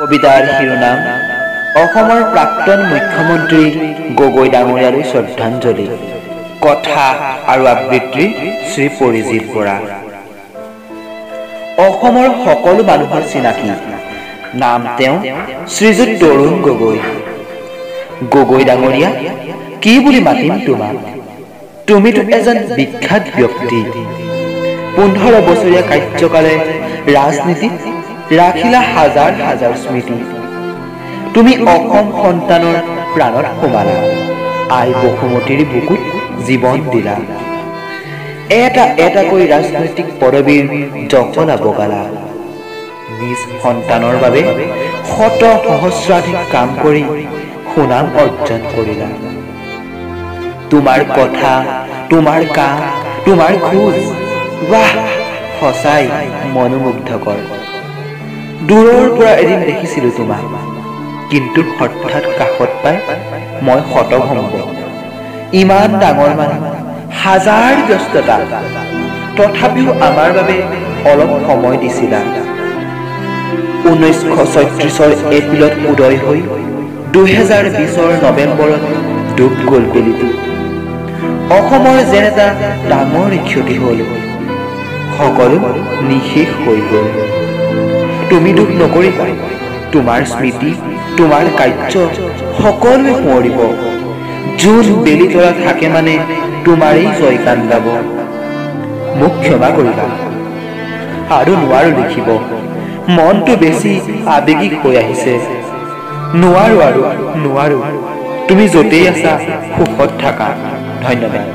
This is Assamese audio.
কবিতাৰ শিৰোনাম অসমৰ প্ৰাক্তন মুখ্যমন্ত্ৰী গগৈ ডাঙৰীয়ালৈ শ্ৰদ্ধাঞ্জলি। কথা আৰু আবৃত্তি শ্ৰী পৰিজিত বৰা। অসমৰ সকলো মানুহৰ চিনাকি নাম তেওঁ শ্ৰীযুত তৰুণ গগৈ। গগৈ ডাঙৰীয়া, কি বুলি মাতিম তোমাক? তুমিতো এজন বিখ্যাত ব্যক্তি। 15 বছৰীয়া কাৰ্যকালে ৰাজনীতিত ৰাখিলা হাজাৰ হাজাৰ স্মৃতি। তুমি অসম সন্তানৰ প্ৰাণত সোমালা, আই বসুমতীৰ বুকুত জীৱন দিলা। এটা এটাকৈ ৰাজনৈতিক পদবীৰ জখলা বগালা। নিজ সন্তানৰ বাবে শত সহস্ৰাধিক কাম কৰি সুনাম অৰ্জন কৰিলা। তোমাৰ কথা, তোমাৰ কাম, তোমাৰ খোজ, বাহ, সঁচাই মনোমুগ্ধকৰ। দূৰৰ পৰা এদিন দেখিছিলো তোমাক, কিন্তু হঠাৎ কাষত পাই মই হতভম্ব। ইমান ডাঙৰ মানুহ, হাজাৰ ব্যস্ততা, তথাপিও আমাৰ বাবে অলপ সময় দিছিলা। 1936 এপ্ৰিলত উদয় হৈ 2020 নৱেম্বৰত ডুব গ'ল বেলিটো। অসমৰ যেন এটা ডাঙৰ ক্ষতি হ'ল, সকলো নিশেষ হৈ গ'ল। তুমি দুখ নকৰিবা, তোমাৰ স্মৃতি, তোমাৰ কাৰ্য সকলোৱে সোঁৱৰিব। যোন বেলিতৰা থাকে মানে তোমাৰেই জয়গান গাব। মোক ক্ষমা কৰিবা, আৰু নোৱাৰো লিখিব। মনটো বেছি আৱেগিক হৈ আহিছে। নোৱাৰো, তুমি য'তেই আছা সুখত থাকা। ধন্যবাদ।